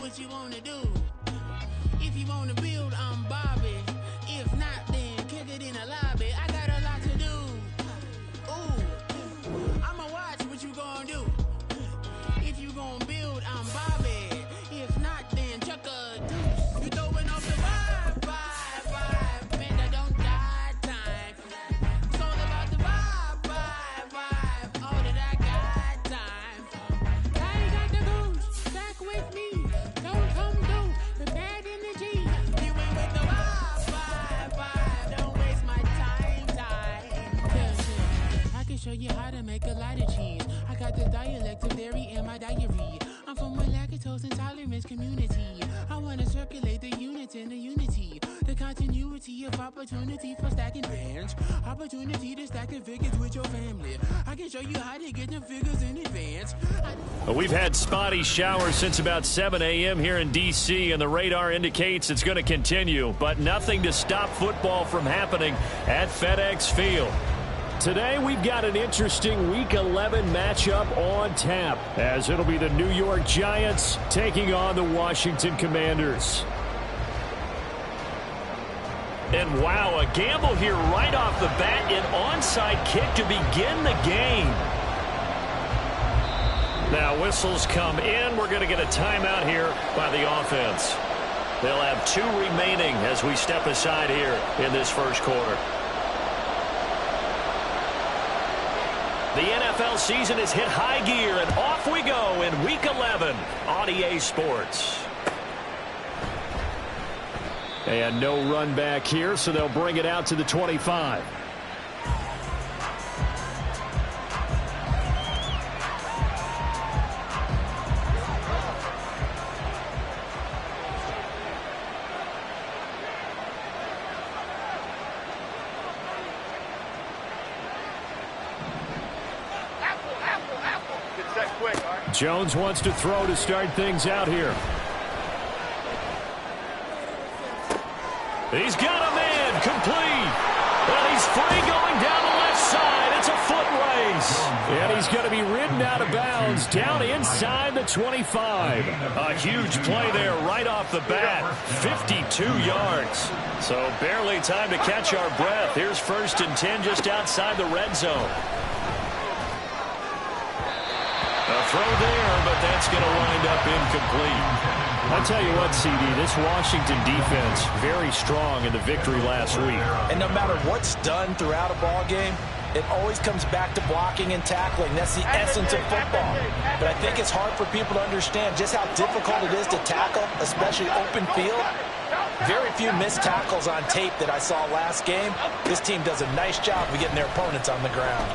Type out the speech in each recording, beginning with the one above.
what you wanna do. If you wanna build, I'm Bobby. If not, then kick it in the lobby. I got a lot to do. Ooh, I'ma watch what you gonna do. If you gonna build, I'm Bobby. If not, then chuck a deuce. You throwing off the vibe. Man, that don't die time. It's all about the vibe. All that I got time. I ain't got the goose back with me. Don't come through with bad energy. You ain't with the vibe. Don't waste my time. Yeah. I can show you how to make a lot of cheese. I got the dialect of dairy in my diary. I'm from a lactose intolerance community. I wanna circulate the units in the unity. The continuity of opportunity for stacking bands. Opportunity to stacking figures with your family. I can show you how to get them figures in advance. We've had spotty showers since about 7 a.m. here in D.C., and the radar indicates it's going to continue, but nothing to stop football from happening at FedEx Field. Today, we've got an interesting Week 11 matchup on tap, as it'll be the New York Giants taking on the Washington Commanders. And wow, a gamble here right off the bat, an onside kick to begin the game. Now, whistles come in. We're going to get a timeout here by the offense. They'll have 2 remaining as we step aside here in this first quarter. The NFL season has hit high gear, and off we go in Week 11 on EA Sports. And no run back here, so they'll bring it out to the 25. Jones wants to throw to start things out here. He's got a man, complete. And he's free going down the left side. It's a foot race. And he's going to be ridden out of bounds down inside the 25. A huge play there right off the bat. 52 yards. So barely time to catch our breath. Here's 1st and 10 just outside the red zone. A throw there, but that's going to wind up incomplete. I'll tell you what, CD, this Washington defense, very strong in the victory last week. And no matter what's done throughout a ball game, it always comes back to blocking and tackling. That's the essence of football. But I think it's hard for people to understand just how difficult it is to tackle, especially open field. Very few missed tackles on tape that I saw last game. This team does a nice job of getting their opponents on the ground.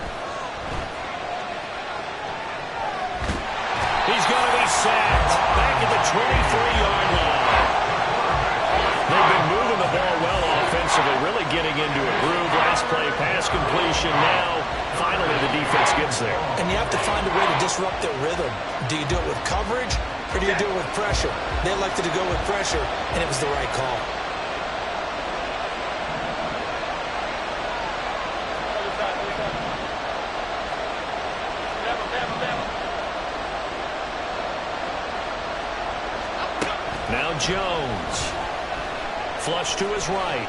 He's going to be sacked back at the 23-yard line. They've been moving the ball well offensively, really getting into a groove. Last play, pass completion. Now, finally, the defense gets there. And you have to find a way to disrupt their rhythm. Do you do it with coverage, or do you do it with pressure? They elected to go with pressure, and it was the right call. Now Jones. Flush to his right.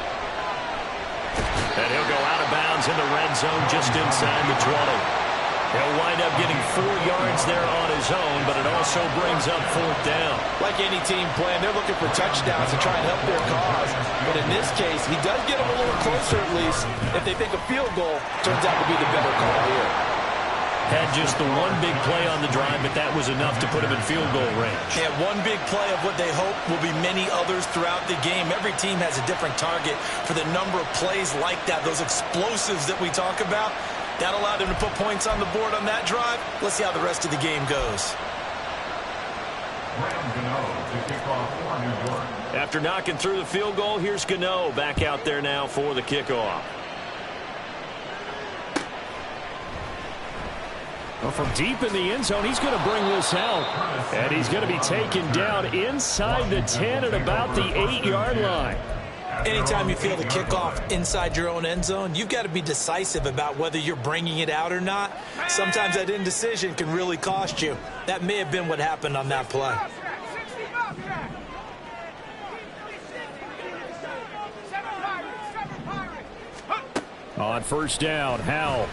And he'll go out of bounds in the red zone just inside the 20. He'll wind up getting 4 yards there on his own, but it also brings up 4th down. Like any team playing, they're looking for touchdowns to try and help their cause. But in this case, he does get them a little closer at least. If they think a field goal turns out to be the better call here. Had just the one big play on the drive, but that was enough to put him in field goal range. Yeah, one big play of what they hope will be many others throughout the game. Every team has a different target for the number of plays like that, those explosives that we talk about. That allowed them to put points on the board on that drive. Let's see how the rest of the game goes. After knocking through the field goal, here's Gano back out there now for the kickoff. Well, from deep in the end zone, he's going to bring this out. And he's going to be taken down inside the 10 at about the 8-yard line. Anytime you feel the kickoff inside your own end zone, you've got to be decisive about whether you're bringing it out or not. Sometimes that indecision can really cost you. That may have been what happened on that play. On first down, Howell.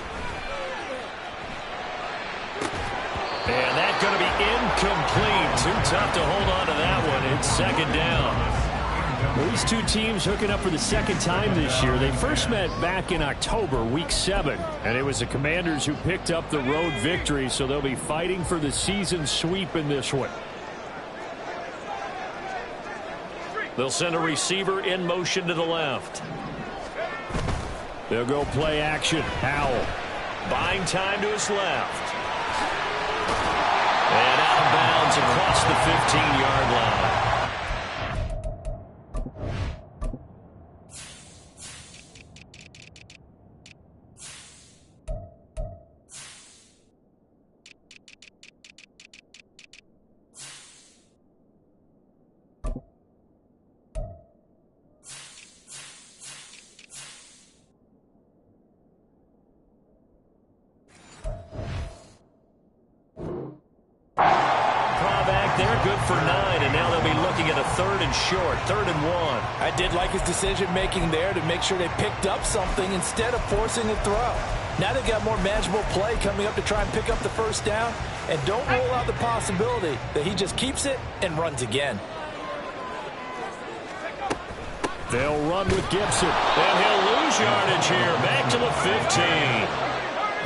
And that's going to be incomplete. Too tough to hold on to that one. It's second down. Well, these two teams hooking up for the second time this year. They first met back in October, week 7. And it was the Commanders who picked up the road victory, so they'll be fighting for the season sweep in this one. They'll send a receiver in motion to the left. They'll go play action. Howell buying time to his left. And out of bounds across the 15-yard line. They're good for 9, and now they'll be looking at a 3rd and short, 3rd and 1. I did like his decision-making there to make sure they picked up something instead of forcing a throw. Now they've got more manageable play coming up to try and pick up the first down, and don't rule out the possibility that he just keeps it and runs again. They'll run with Gibson, and he'll lose yardage here, back to the 15.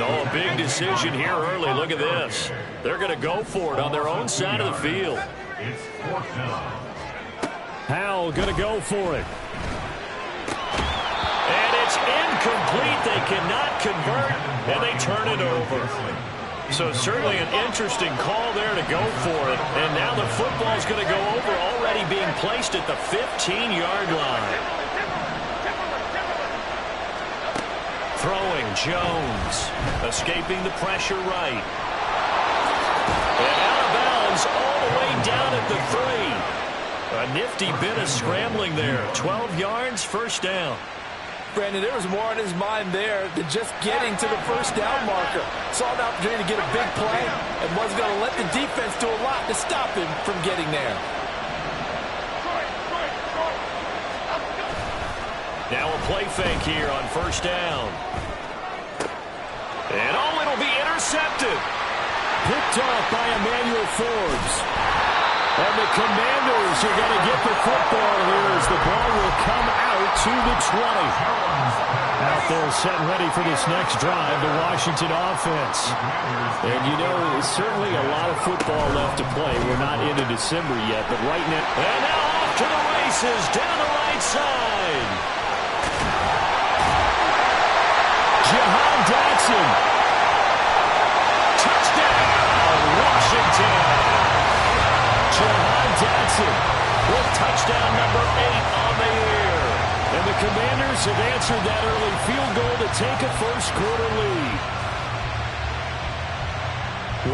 Oh, a big decision here early. Look at this. They're going to go for it on their own side of the field. Howell going to go for it. And it's incomplete. They cannot convert, and they turn it over. So certainly an interesting call there to go for it. And now the football's going to go over, already being placed at the 15-yard line. Throwing, Jones, escaping the pressure right. And out of bounds all the way down at the 3. A nifty bit of scrambling there. 12 yards, first down. Brandon, there was more on his mind there than just getting to the first down marker. Saw an opportunity to get a big play and was going to let the defense do a lot to stop him from getting there. Now a play fake here on first down. And oh, it'll be intercepted. Picked off by Emmanuel Forbes. And the Commanders are going to get the football here as the ball will come out to the 20. Out there set and ready for this next drive, the Washington offense. And you know, certainly a lot of football left to play. We're not into December yet, but right now. And now off to the races down the right side. Jahan Dotson. Touchdown, Washington. Jahan Dotson with touchdown number 8 on the year. And the Commanders have answered that early field goal to take a first quarter lead.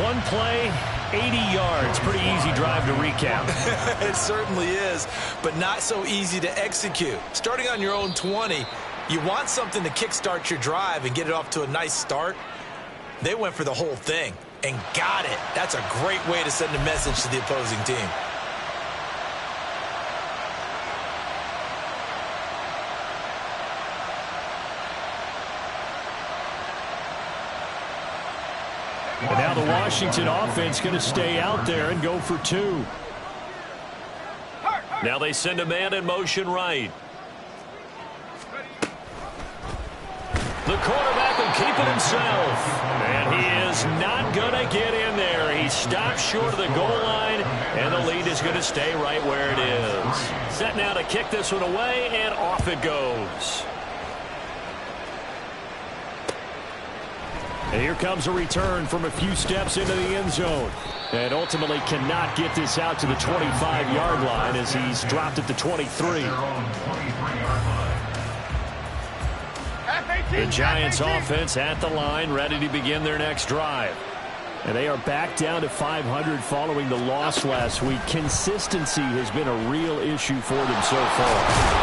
One play, 80 yards. Pretty easy drive to recap. It certainly is, but not so easy to execute. Starting on your own 20, you want something to kickstart your drive and get it off to a nice start. They went for the whole thing and got it. That's a great way to send a message to the opposing team. And now the Washington offense going to stay out there and go for 2. Now they send a man in motion right. The quarterback will keep it himself. And he is not going to get in there. He stops short of the goal line, and the lead is going to stay right where it is. Set now to kick this one away, and off it goes. And here comes a return from a few steps into the end zone. And ultimately cannot get this out to the 25-yard line as he's dropped at the 23. The Giants offense at the line, ready to begin their next drive. And they are back down to 500 following the loss last week. Consistency has been a real issue for them so far.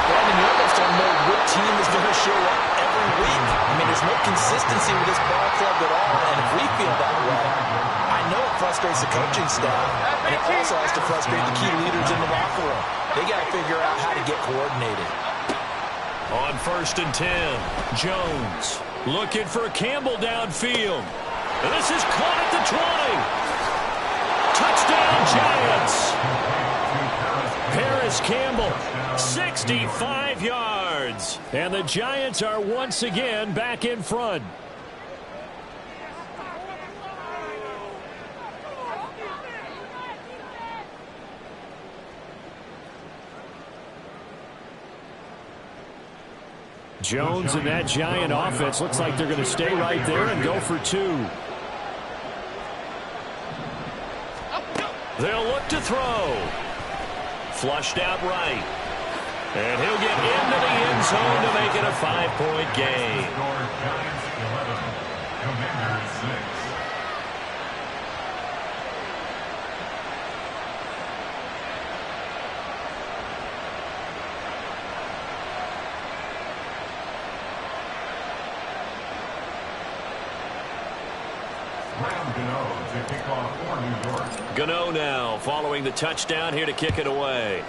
Brandon, you almost don't know what team is going to show up every week. I mean, there's no consistency with this ball club at all, and if we feel that way, I know it frustrates the coaching staff, and it also has to frustrate the key leaders in the locker room. They got to figure out how to get coordinated. On 1st and 10, Jones looking for Campbell downfield. This is caught at the 20. Touchdown, Giants. Paris Campbell, 65 yards. And the Giants are once again back in front. Jones and that Giant offense looks like they're going to stay right there and go for 2. They'll look to throw. Flushed out right. And he'll get into the end zone to make it a 5-point game. Giants 11, Commanders 6. Gano now following the touchdown here to kick it away.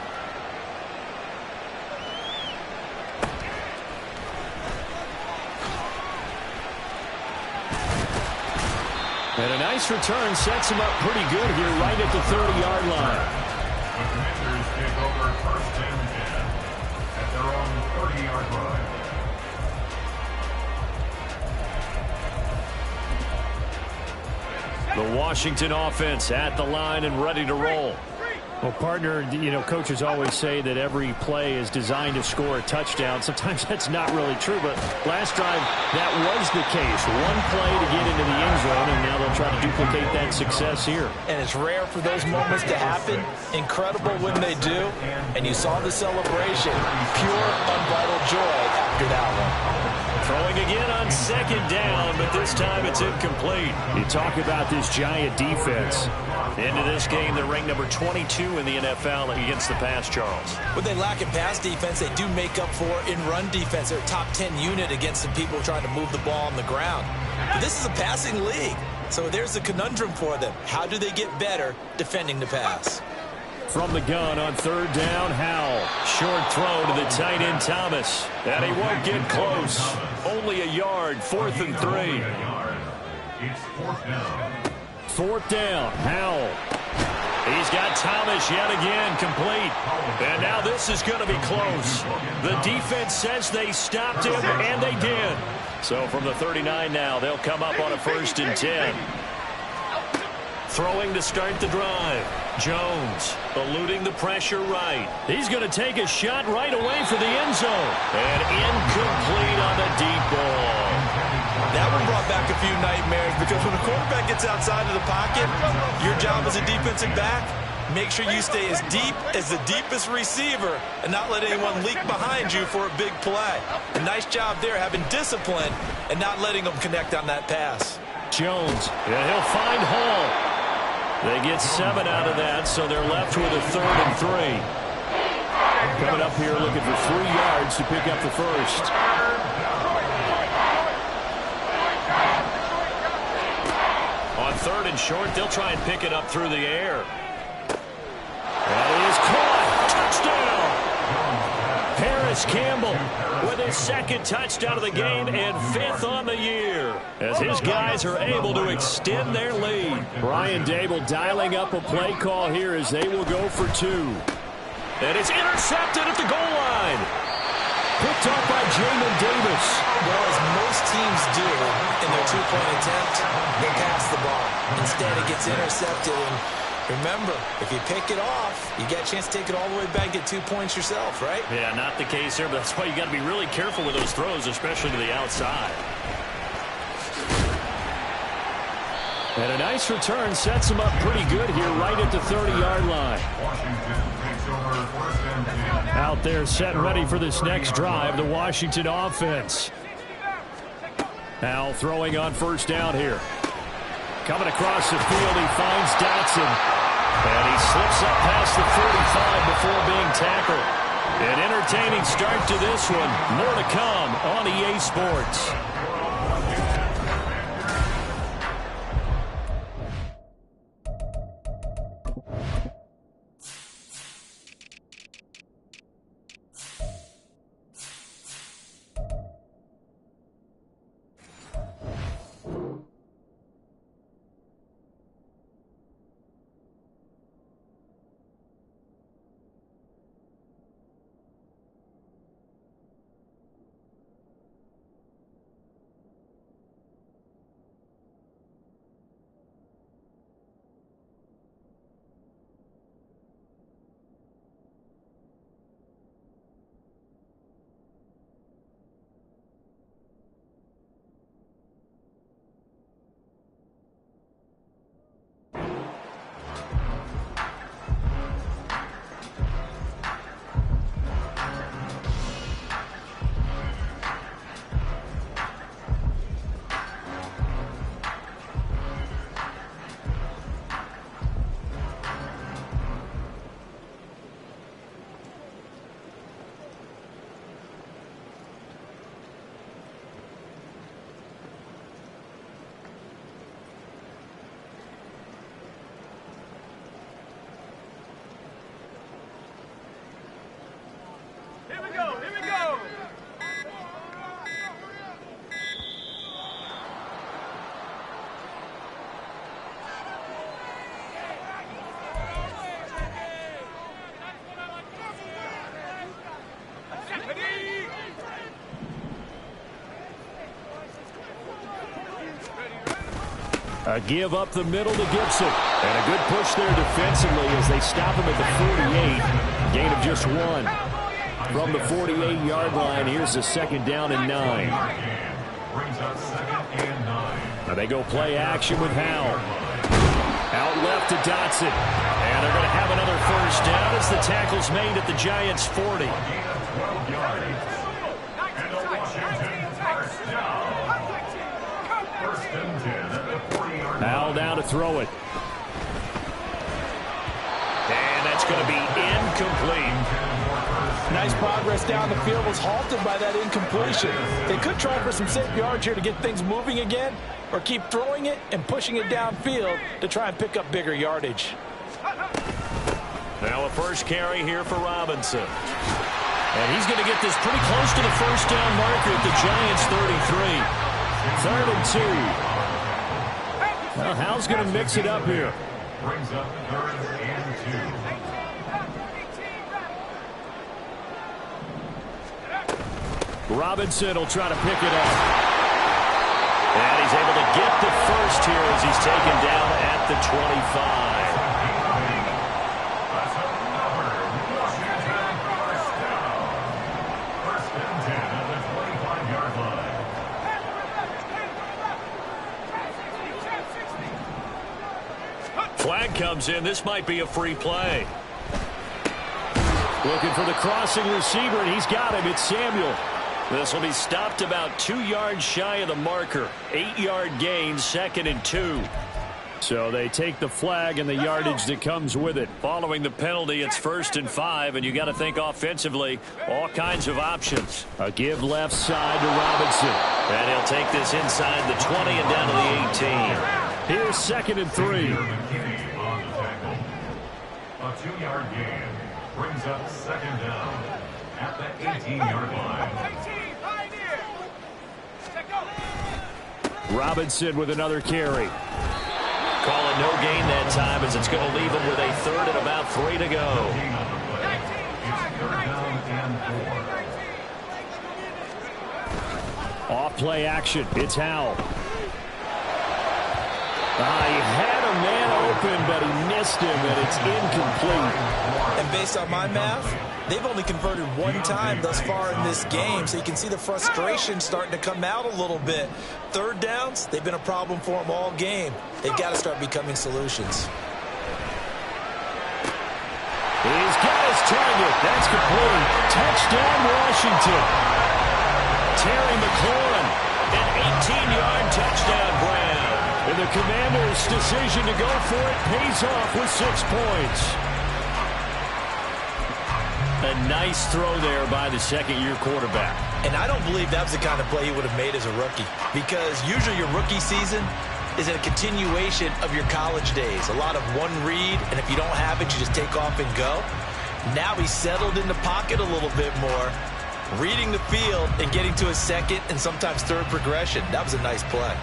And a nice return sets him up pretty good here right at the 30-yard line. The Commanders take over 1st and 10 at their own 30-yard line. The Washington offense at the line and ready to roll. Well, partner, coaches always say that every play is designed to score a touchdown. Sometimes that's not really true, but last drive, that was the case. One play to get into the end zone, and now they'll try to duplicate that success here. And it's rare for those moments to happen. Incredible when they do. And you saw the celebration. Pure, unbridled joy after that one. Throwing again on 2nd down, but this time it's incomplete. You talk about this Giant defense. Into this game, they're ranked number 22 in the NFL against the pass, Charles. What they lack in pass defense, they do make up for in run defense. They're a top 10 unit against some people trying to move the ball on the ground. But this is a passing league, so there's a conundrum for them. How do they get better defending the pass? From the gun on 3rd down, Howell. Short throw to the tight end, Thomas. And he won't get close. Only a yard, 4th and 3. It's 4th down. 4th down, Howell. He's got Thomas yet again, complete. And now this is going to be close. The defense says they stopped him, and they did. So from the 39 now, they'll come up on a 1st and 10. Throwing to start the drive. Jones eluding the pressure right. He's going to take a shot right away for the end zone. And incomplete on the deep ball. That one brought back a few nightmares because when a quarterback gets outside of the pocket, your job as a defensive back, make sure you stay as deep as the deepest receiver and not let anyone leak behind you for a big play. A nice job there having discipline and not letting them connect on that pass. Jones, and he'll find Hall. They get 7 out of that, so they're left with a 3rd and 3. Coming up here looking for 3 yards to pick up the first. On 3rd and short, they'll try and pick it up through the air. That is caught. Touchdown! Paris Campbell with his 2nd touchdown of the game and 5th on the year, as his guys are able to extend their lead. Brian Dable dialing up a play call here as they will go for 2. And it's intercepted at the goal line. Picked up by Jamin Davis. Well, as most teams do in their 2-point attempt, they pass the ball. Instead, it gets intercepted. And remember, if you pick it off, you get a chance to take it all the way back and get 2 points yourself, right? Yeah, not the case here, but that's why you got to be really careful with those throws, especially to the outside. And a nice return sets him up pretty good here right at the 30-yard line. Washington takes over 1st and 10. Out there set and ready for this next drive, the Washington offense. Howell throwing on 1st down here. Coming across the field, he finds Dotson. And he slips up past the 45 before being tackled. An entertaining start to this one. More to come on EA Sports. A give up the middle to Gibson. And a good push there defensively as they stop him at the 48. Gain of just 1. From the 48-yard line, here's a second down and 9. Now they go play action with Howell. Out left to Dotson. And they're going to have another first down as the tackle's made at the Giants' 40. Howell down to throw it. And that's going to be incomplete. Nice progress down the field, was halted by that incompletion. They could try for some safe yards here to get things moving again, or keep throwing it and pushing it downfield to try and pick up bigger yardage. Now a first carry here for Robinson. And he's going to get this pretty close to the first down marker at the Giants' 33. 3rd and 2. Well, Howell's going to mix it up here. Brings up 3rd and 2. Robinson will try to pick it up. And he's able to get the first here as he's taken down at the 25. That's another Washington first down. 1st and 10 at the 25-yard line. Flag comes in. This might be a free play. Looking for the crossing receiver, and he's got him. It's Samuel. This will be stopped about 2 yards shy of the marker. 8-yard gain, 2nd and 2. So they take the flag and the yardage that comes with it. Following the penalty, it's 1st and 5, and you got to think offensively, all kinds of options. A give left side to Robinson. And he'll take this inside the 20 and down to the 18. Here's 2nd and 3. A 2-yard gain brings up 2nd down at the 18-yard line. Robinson with another carry. Calling no gain that time as it's going to leave him with a 3rd and about 3 to go. Off play action. It's Howell. He had a man open, but he missed him, and it's incomplete. And based on my math, they've only converted 1 time thus far in this game, so you can see the frustration starting to come out a little bit. 3rd downs, they've been a problem for them all game. They've got to start becoming solutions. He's got his target. That's complete. Touchdown, Washington. Terry McLaurin, an 18-yard touchdown grab. And the Commanders' decision to go for it pays off with 6 points. A nice throw there by the second-year quarterback. And I don't believe that was the kind of play he would have made as a rookie, because usually your rookie season is a continuation of your college days. A lot of one read, and if you don't have it, you just take off and go. Now he's settled in the pocket a little bit more, reading the field and getting to his 2nd and sometimes 3rd progression. That was a nice play.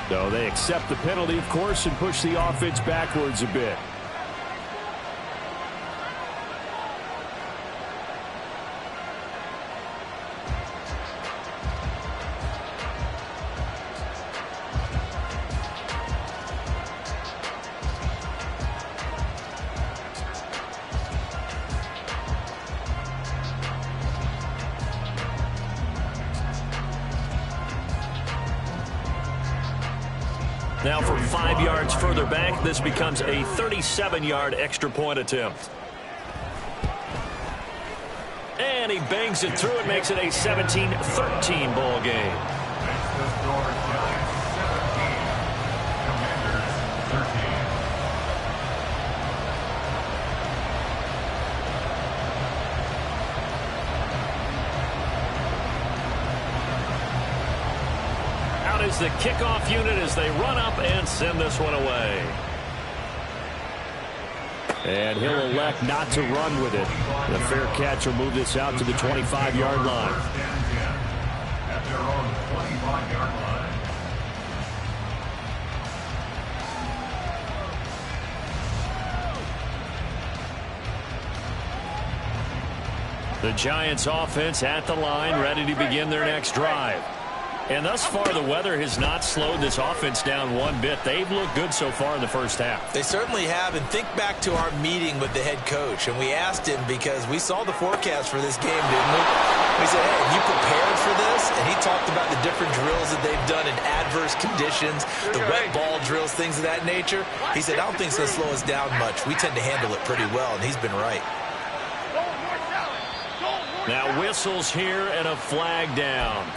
So they accept the penalty, of course, and push the offense backwards a bit. Now from 5 yards further back, this becomes a 37-yard extra point attempt. And he bangs it through and makes it a 17-13 ball game. Is the kickoff unit as they run up and send this one away. And he'll elect not to run with it. The fair catch will move this out to the 25-yard line. At their own 25-yard line. The Giants offense at the line, ready to begin their next drive. And thus far, the weather has not slowed this offense down one bit. They've looked good so far in the first half. They certainly have. And think back to our meeting with the head coach. And we asked him because we saw the forecast for this game, didn't we? We said, hey, are you prepared for this? And he talked about the different drills that they've done in adverse conditions, the wet ball drills, things of that nature. He said, I don't think it's going to slow us down much. We tend to handle it pretty well, and he's been right. Now whistles here and a flag down.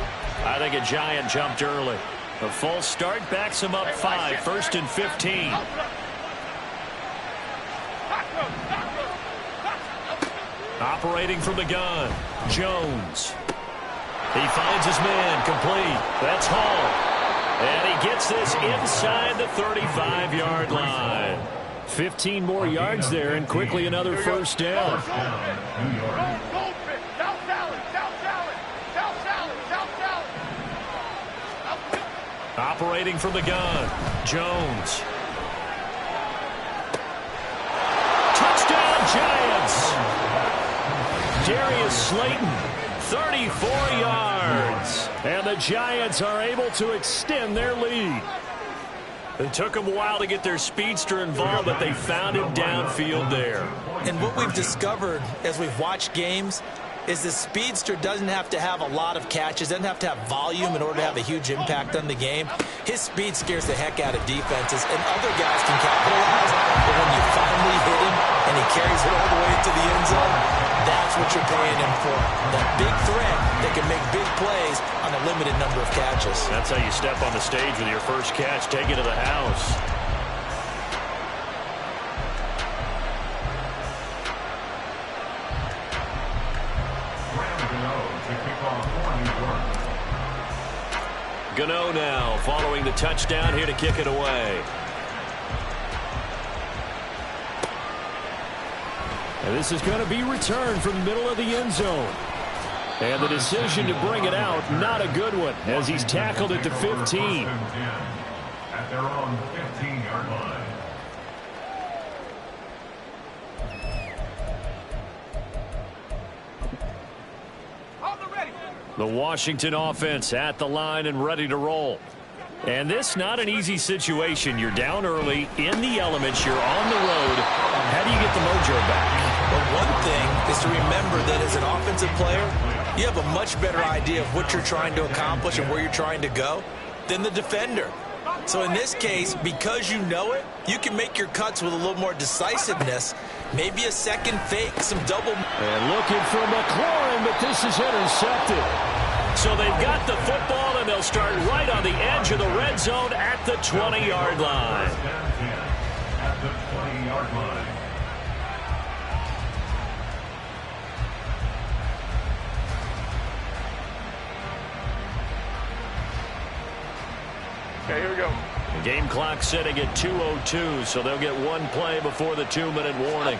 I think a Giant jumped early. A false start backs him up 5, 1st and 15. Operating from the gun, Jones. He finds his man, complete. That's Hall. And he gets this inside the 35-yard line. 15 more yards there, and quickly another first down. Operating from the gun, Jones. Touchdown, Giants! Darius Slayton, 34 yards. And the Giants are able to extend their lead. It took them a while to get their speedster involved, but they found him downfield there. And what we've discovered as we've watched games is the speedster doesn't have to have a lot of catches, doesn't have to have volume in order to have a huge impact on the game. His speed scares the heck out of defenses, and other guys can capitalize. But when you finally hit him and he carries it all the way to the end zone, that's what you're paying him for. That big threat that can make big plays on a limited number of catches. That's how you step on the stage with your first catch, take it to the house. Gano now following the touchdown here to kick it away. And this is going to be returned from the middle of the end zone. And the decision to bring it out, not a good one, as he's tackled at the 15. At their own 15-yard line. The Washington offense at the line and ready to roll. And this not an easy situation. You're down early, in the elements, you're on the road. How do you get the mojo back? Well, one thing is to remember that as an offensive player, you have a much better idea of what you're trying to accomplish and where you're trying to go than the defender. So in this case, because you know it, you can make your cuts with a little more decisiveness. Maybe a second fake, some double. And looking for McLaurin, but this is intercepted. So they've got the football, and they'll start right on the edge of the red zone at the 20-yard line. At the 20-yard line. Okay, here we go. The game clock setting at 2:02, so they'll get one play before the 2-minute warning.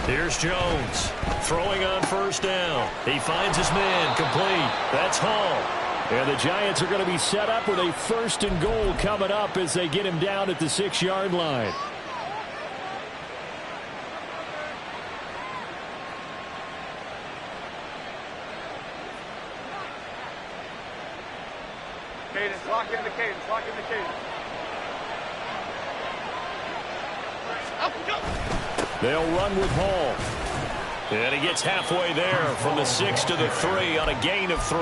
Here's Jones throwing on first down. He finds his man, complete. That's Hall. And the Giants are going to be set up with a 1st and goal coming up as they get him down at the 6-yard line. Cadence, lock in the cadence, lock in the cadence. They'll run with Hall. And he gets halfway there from the 6 to the 3 on a gain of 3.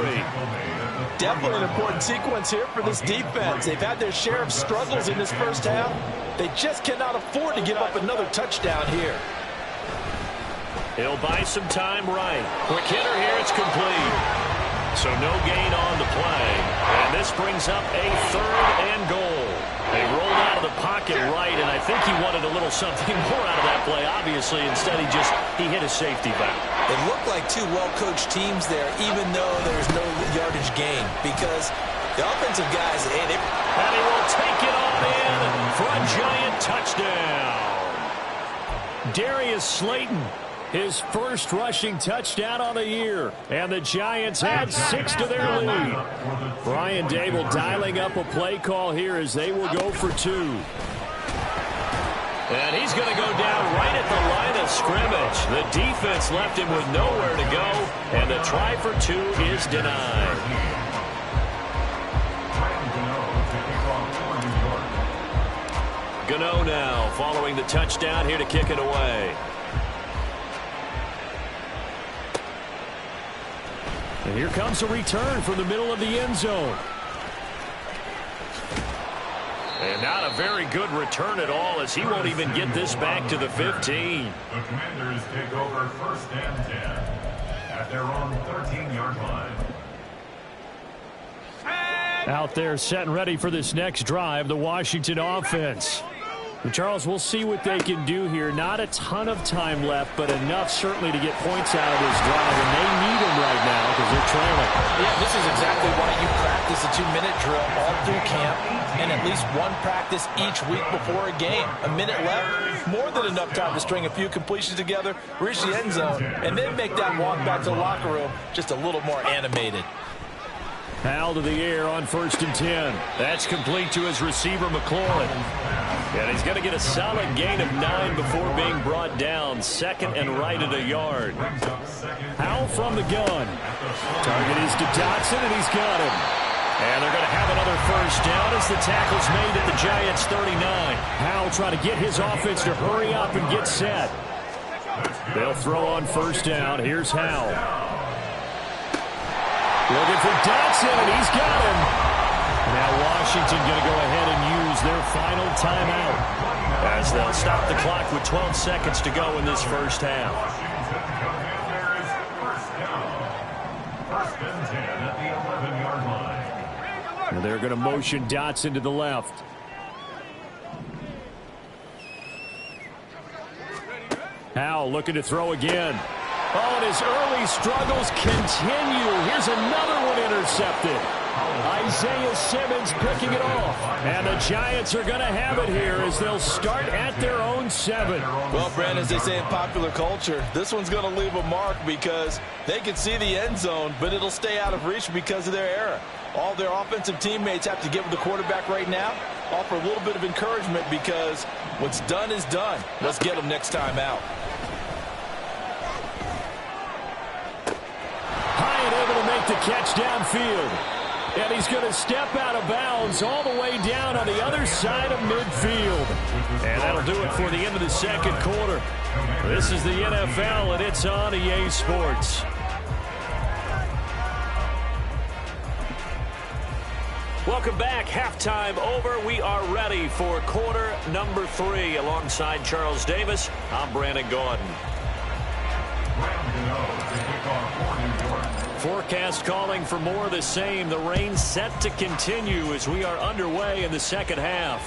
Definitely an important sequence here for this defense. They've had their share of struggles in this first half. They just cannot afford to give up another touchdown here. He'll buy some time right. Quick hitter here, it's complete. So no gain on the play. And this brings up a 3rd and goal. They rolled out of the pocket right, and I think he wanted a little something more out of that play, obviously. Instead, he hit his safety back. It looked like two well-coached teams there, even though there's no yardage gain, because the offensive guys, and he will take it on in for a Giant touchdown. Darius Slayton, his first rushing touchdown on the year. And the Giants add 6 to their lead. Brian Daboll dialing up a play call here as they will go for 2. And he's going to go down right at the line of scrimmage. The defense left him with nowhere to go, and the try for 2 is denied. Gano now following the touchdown here to kick it away. And here comes a return from the middle of the end zone. And not a very good return at all, as he won't even get this back to the 15. The Commanders take over 1st and 10 at their own 13-yard line. Out there set and ready for this next drive, the Washington offense. And Charles, we'll see what they can do here. Not a ton of time left, but enough certainly to get points out of this drive. And they need them right now because they're trailing. Yeah, this is exactly why you practice a 2-minute drill all through camp and at least one practice each week before a game. A minute left, more than enough time to string a few completions together, reach the end zone, and then make that walk back to the locker room just a little more animated. Howell to the air on 1st and 10. That's complete to his receiver, McLaurin. And he's going to get a solid gain of 9 before being brought down. 2nd and right at a yard. Howell from the gun. Target is to Dotson, and he's got him. And they're going to have another 1st down as the tackle's made at the Giants' 39. Howell trying to get his offense to hurry up and get set. They'll throw on 1st down. Here's Howell. Looking for Dotson, and he's got him. Now Washington going to go ahead and use their final timeout as they'll stop the clock with 12 seconds to go in this 1st half. First and 10 at the 11-yard line. And they're going to motion Dotson to the left. Howell looking to throw again. Oh, and his early struggles continue. Here's another one intercepted. Isaiah Simmons picking it off. And the Giants are going to have it here as they'll start at their own 7. Well, Brandon, as they say in popular culture, this one's going to leave a mark because they can see the end zone, but it'll stay out of reach because of their error. All their offensive teammates have to get with the quarterback right now, offer a little bit of encouragement because what's done is done. Let's get them next time out. Hyatt able to make the catch downfield. And he's going to step out of bounds all the way down on the other side of midfield. And that'll do it for the end of the 2nd quarter. This is the NFL, and it's on EA Sports. Welcome back. Halftime over. We are ready for quarter number 3. Alongside Charles Davis, I'm Brandon Gaudin. Forecast calling for more of the same. The rain set to continue as we are underway in the 2nd half.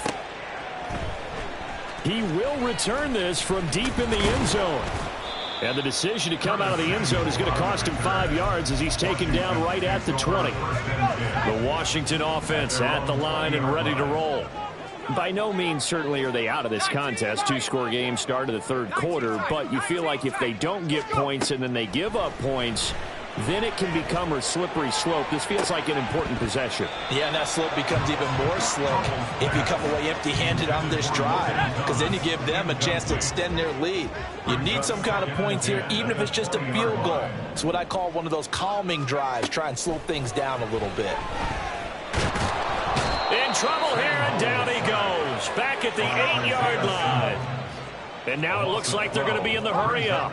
He will return this from deep in the end zone. And the decision to come out of the end zone is going to cost him 5 yards as he's taken down right at the 20. The Washington offense at the line and ready to roll. By no means certainly are they out of this contest. 2-score game start of the 3rd quarter, but you feel like if they don't get points and then they give up points, then it can become a slippery slope. This feels like an important possession. Yeah, and that slope becomes even more slick if you come away empty-handed on this drive, because then you give them a chance to extend their lead. You need some kind of points here, even if it's just a field goal. It's what I call one of those calming drives. Try and slow things down a little bit. In trouble here, and down he goes. Back at the 8-yard line. And now it looks like they're going to be in the hurry-up.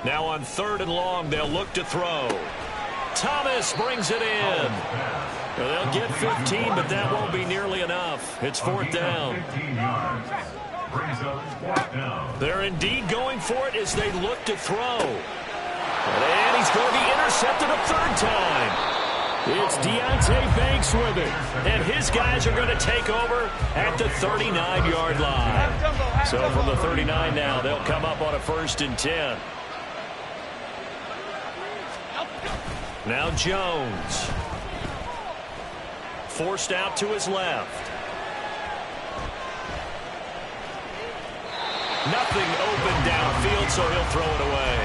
Now on 3rd and long, they'll look to throw. Thomas brings it in. They'll get 15, but that won't be nearly enough. It's 4th down. They're indeed going for it as they look to throw. And he's going to be intercepted a 3rd time. It's Deonte Banks with it. And his guys are going to take over at the 39-yard line. So from the 39 now, they'll come up on a 1st and 10. Now Jones. Forced out to his left. Nothing open downfield, so he'll throw it away.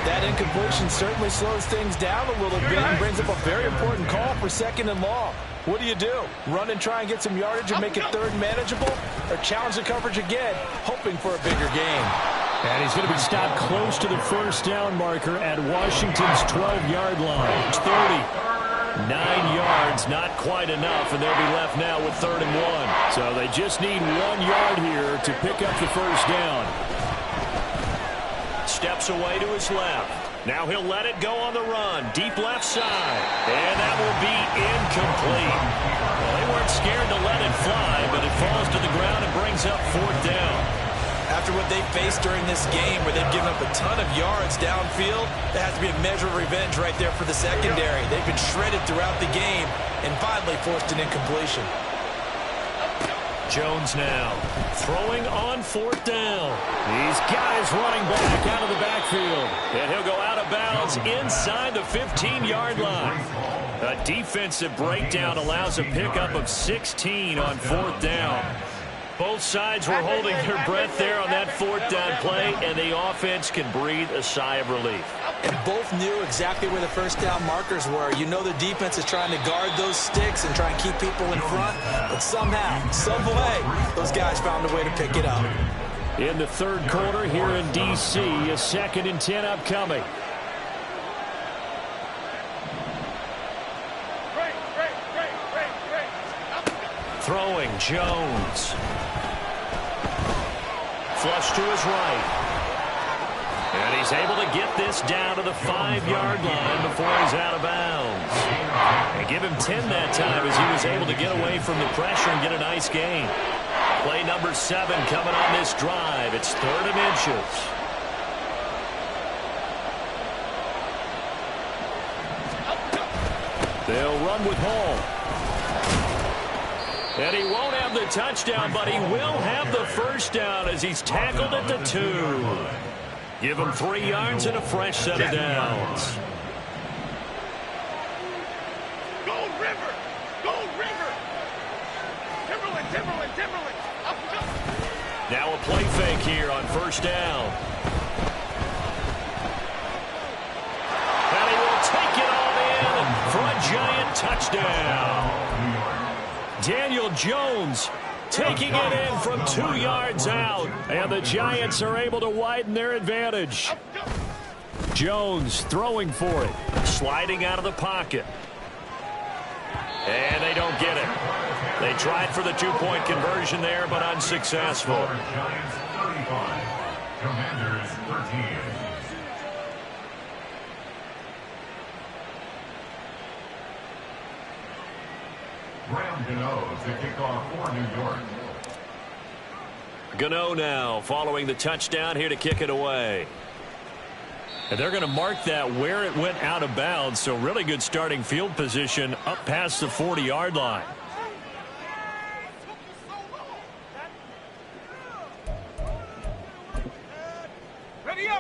That incompletion certainly slows things down a little bit and brings up a very important call for 2nd and long. What do? Run and try and get some yardage and make it 3rd manageable? Or challenge the coverage again, hoping for a bigger gain? And he's going to be stopped close to the 1st down marker at Washington's 12-yard line. It's 30. 9 yards, not quite enough, and they'll be left now with 3rd and 1. So they just need 1 yard here to pick up the 1st down. Steps away to his left. Now he'll let it go on the run. Deep left side. And that will be incomplete. Well, they weren't scared to let it fly, but it falls to the ground and brings up 4th down. After what they faced during this game where they've given up a ton of yards downfield, there has to be a measure of revenge right there for the secondary. They've been shredded throughout the game and finally forced an incompletion. Jones now throwing on 4th down. These guys running back out of the backfield. And he'll go out of bounds inside the 15-yard line. A defensive breakdown allows a pickup of 16 on 4th down. Both sides were holding their breath there on that 4th down play, and the offense can breathe a sigh of relief. And both knew exactly where the 1st down markers were. You know the defense is trying to guard those sticks and try and keep people in front, but somehow, some way, those guys found a way to pick it up. In the 3rd quarter here in D.C., a 2nd and 10 upcoming. Throwing Jones. Flush to his right. And he's able to get this down to the 5-yard line before he's out of bounds. And give him 10 that time as he was able to get away from the pressure and get a nice gain. Play number 7 coming on this drive. It's 3rd and inches. They'll run with Hall. And he won't have the touchdown, but he will have the 1st down as he's tackled at the 2. Give him 3 yards and a fresh set of downs. Go River! Go River! Timberland! Now a play fake here on 1st down. And he will take it all in for a giant touchdown. Daniel Jones taking it in from 2 yards out. And the Giants are able to widen their advantage. Jones throwing for it. Sliding out of the pocket. And they don't get it. They tried for the 2-point conversion there, but unsuccessful. Giants 35, Commanders 13. Graham Gano to kick off for New York. Gano now following the touchdown here to kick it away. And they're going to mark that where it went out of bounds, so really good starting field position up past the 40-yard line.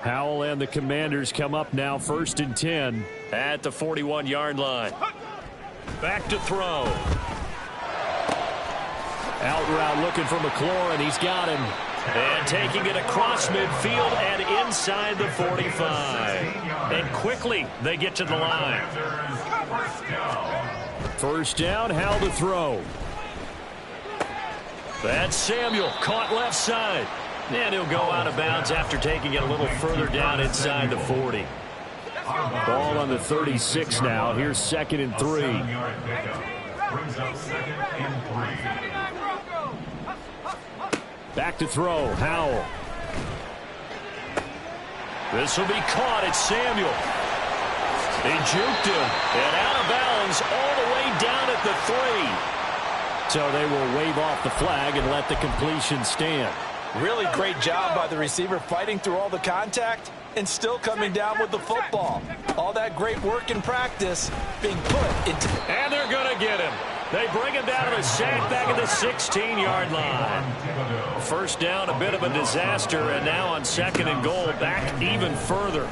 Howell and the Commanders come up now 1st and 10 at the 41-yard line. Back to throw. Out route looking for McLaurin. He's got him. And taking it across midfield and inside the 45. And quickly they get to the line. First down, Howell to throw. That's Samuel caught left side. And he'll go out of bounds after taking it a little further down inside the 40. Ball on the 36 now. Here's 2nd and 3. Brings up 2nd and 3. Back to throw, Howell. This will be caught. It's Samuel. He juked him. And out of bounds all the way down at the 3. So they will wave off the flag and let the completion stand. Really great job by the receiver fighting through all the contact and still coming down with the football. All that great work in practice being put into... And they're going to get him. They bring him down to the sack back at the 16-yard line. First down, a bit of a disaster, and now on 2nd and goal, back even further.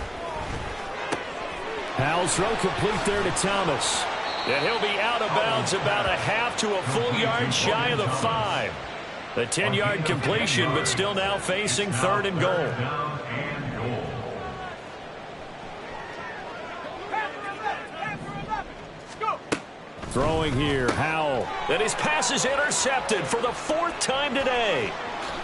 Howell's throw complete there to Thomas. And he'll be out of bounds about a half to a full yard shy of the 5. The 10-yard completion, but still now facing 3rd and goal. Throwing here, Howell. And his pass is intercepted for the 4th time today.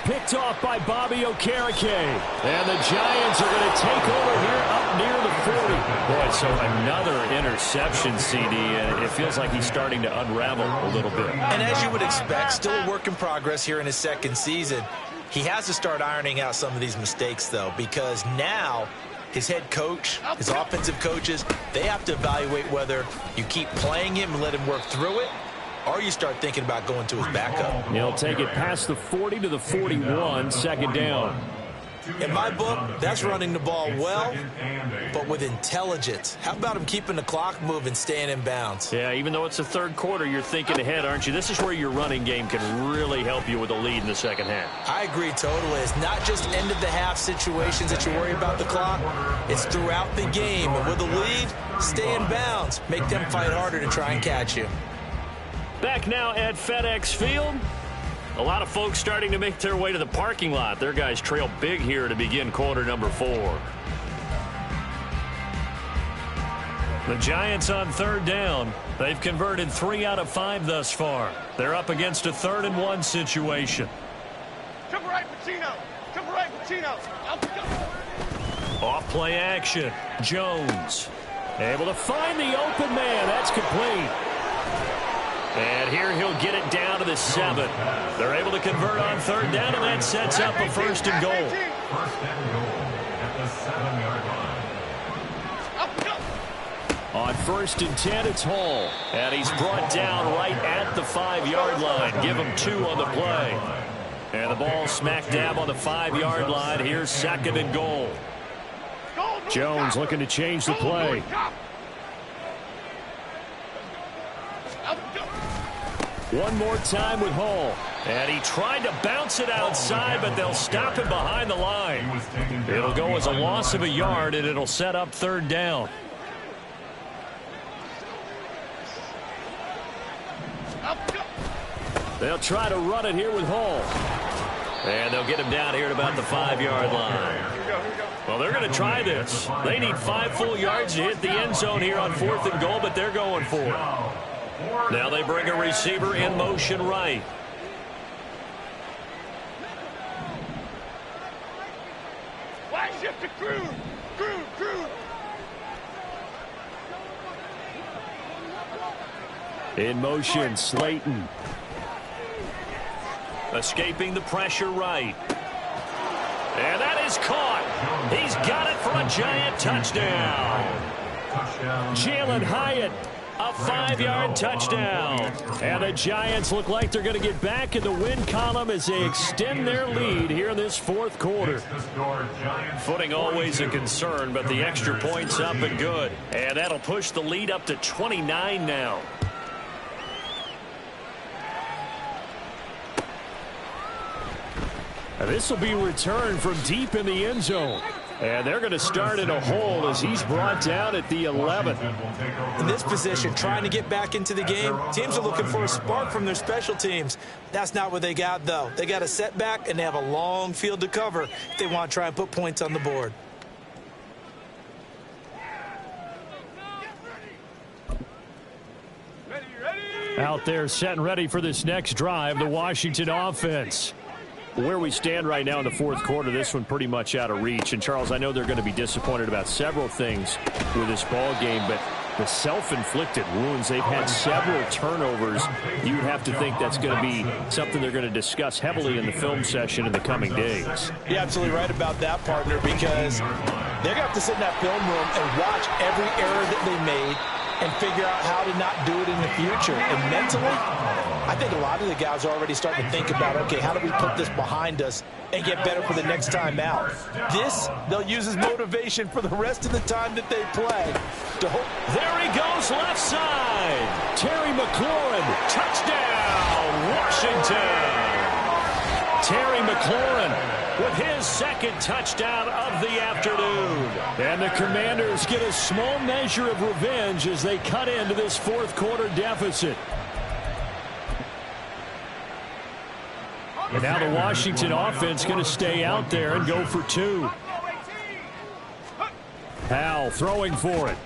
Picked off by Bobby Okereke. And the Giants are going to take over here up near the 40. Boy, so another interception, CD, and it feels like he's starting to unravel a little bit. And as you would expect, still a work in progress here in his 2nd season. He has to start ironing out some of these mistakes, though, because now his head coach, his offensive coaches, they have to evaluate whether you keep playing him and let him work through it, or you start thinking about going to his backup. He'll take it past the 40 to the 41, 2nd down. In my book, that's running the ball well, but with intelligence. How about him keeping the clock moving, staying in bounds? Yeah, even though it's the 3rd quarter, you're thinking ahead, aren't you? This is where your running game can really help you with a lead in the 2nd half. I agree totally. It's not just end-of-the-half situations that you worry about the clock. It's throughout the game. And with a lead, stay in bounds. Make them fight harder to try and catch you. Back now at FedEx Field. A lot of folks starting to make their way to the parking lot. Their guys trail big here to begin quarter number 4. The Giants on 3rd down. They've converted 3 out of 5 thus far. They're up against a 3rd and 1 situation. Jump right, Pacino. Jump right, Pacino. Off play action. Jones able to find the open man. That's complete. And here he'll get it down to the 7. They're able to convert on 3rd down, and that sets up a 1st and goal. 1st and goal at the 7-yard line. On 1st and 10, it's Hall. And he's brought down right at the 5-yard line. Give him 2 on the play. And the ball smack dab on the 5-yard line. Here's 2nd and goal. Jones looking to change the play. One more time with Hall. And he tried to bounce it outside, but they'll stop him behind the line. It'll go as a loss of a yard, and it'll set up 3rd down. They'll try to run it here with Hall. And they'll get him down here at about the 5-yard line. Well, they're going to try this. They need 5 full yards to hit the end zone here on 4th and goal, but they're going for it. Now they bring a receiver in motion right. Wide shift to Cruz. Cruz. In motion, Slayton. Escaping the pressure right. And that is caught. He's got it for a Giant touchdown. Jalen Hyatt. A 5-yard touchdown. And the Giants look like they're going to get back in the win column as they extend their lead here in this 4th quarter. Footing always a concern, but the extra point's up and good. And that'll push the lead up to 29 now. And this will be returned from deep in the end zone. And they're going to start in a hole as he's brought down at the 11. In this position, trying to get back into the game, teams are looking for a spark from their special teams. That's not what they got, though. They got a setback, and they have a long field to cover if they want to try and put points on the board. Out there set and ready for this next drive, the Washington offense. Where we stand right now in the 4th quarter, this one pretty much out of reach. And, Charles, I know they're going to be disappointed about several things with this ball game, but the self-inflicted wounds, they've had several turnovers. You would have to think that's going to be something they're going to discuss heavily in the film session in the coming days. You're absolutely right about that, partner, because they're going to have to sit in that film room and watch every error that they made and figure out how to not do it in the future. And mentally, I think a lot of the guys are already starting to think about, okay, how do we put this behind us and get better for the next time out? This, they'll use as motivation for the rest of the time that they play. There he goes, left side. Terry McLaurin, touchdown, Washington. Terry McLaurin with his 2nd touchdown of the afternoon. And the Commanders get a small measure of revenge as they cut into this 4th quarter deficit. And now the Washington offense going to stay out there and go for 2. Howell throwing for it.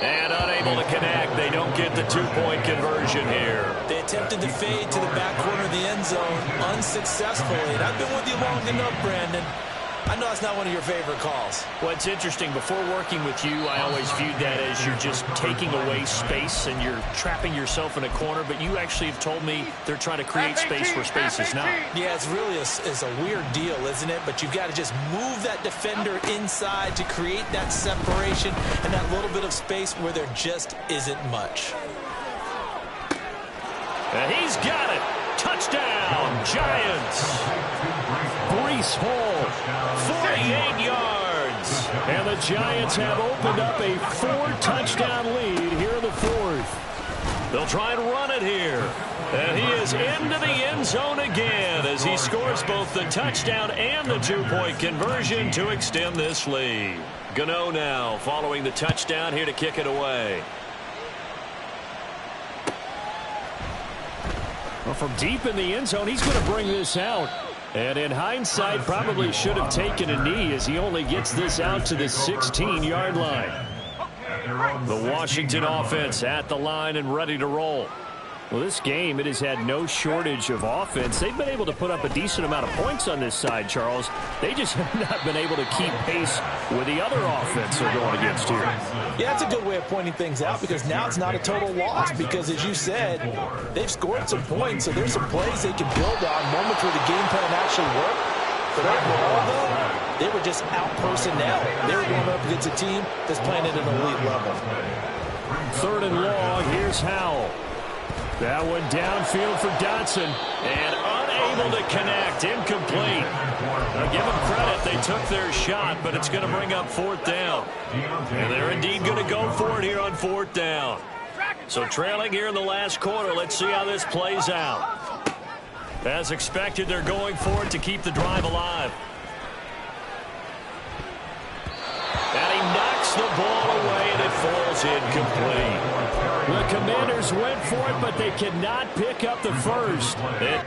And unable to connect. They don't get the 2-point conversion here. They attempted to fade to the back corner of the end zone unsuccessfully. And I've been with you long enough, Brandon. I know it's not one of your favorite calls. Well, it's interesting. Before working with you, I always viewed that as you're just taking away space and you're trapping yourself in a corner. But you actually have told me they're trying to create space where space is not. Yeah, it's really a weird deal, isn't it? But you've got to just move that defender inside to create that separation and that little bit of space where there just isn't much. And he's got it. Touchdown, Giants. Breece Hall, 48 yards. And the Giants have opened up a 4-touchdown lead here in the 4th. They'll try and run it here. And he is into the end zone again as he scores both the touchdown and the 2-point conversion to extend this lead. Gano now following the touchdown here to kick it away. Well, from deep in the end zone, he's going to bring this out. And in hindsight, probably should have taken a knee as he only gets this out to the 16-yard line. The Washington offense at the line and ready to roll. Well, this game, it has had no shortage of offense. They've been able to put up a decent amount of points on this side, Charles. They just have not been able to keep pace with the other offense they're going against here. Yeah, that's a good way of pointing things out because now it's not a total loss because, as you said, they've scored some points, so there's some plays they can build on, moments where the game plan actually worked. But overall, though, they were just out personnel. They were going up against a team that's playing at an elite level. 3rd and long, here's Howell. That one downfield for Dotson. And unable to connect. Incomplete. Now, give them credit. They took their shot, but it's going to bring up 4th down. And they're indeed going to go for it here on 4th down. So trailing here in the last quarter. Let's see how this plays out. As expected, they're going for it to keep the drive alive. And he knocks the ball away, and it falls incomplete. The Commanders went for it, but they cannot pick up the first. There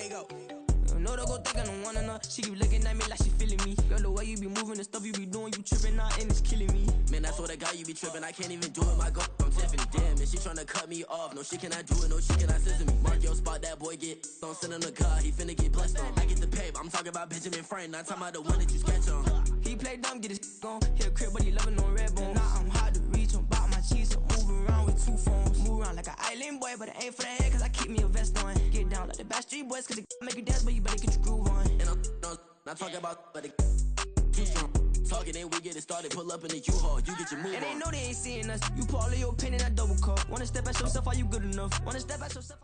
you go. No, they go think I don't wanna know. She keep looking at me like she feeling me. Girl, the way you be moving, the stuff you be doing, you tripping out and it's killing me. Man, that's what I got, you be tripping. I can't even do it, my girl. I'm Tiffany, damn, and she tryna cut me off. No, she cannot do it, no, she cannot listen to me. Mark your spot, that boy get don't send him the car, he finna get blessed on. I get the pay, I'm talking about Benjamin Franklin, not talking about the one that you sketch on. He play dumb, get his gone. Hit a crib, but he loving on red bone. Now I'm hard to reach, I'm about my cheese, I'm moving around with 2 phones. Move around like an island boy, but it ain't for the head, cause I keep me a vest on. Get down like the Backstreet Boys, cause it make you dance, but you better get your groove on. And I'm not talking about, but it too strong. Talking and we get it started, pull up in the U-Haul, you get your move on. And they know they ain't seeing us. You pull all of your opinion, I double call. Wanna step at yourself, are you good enough? Wanna step at yourself?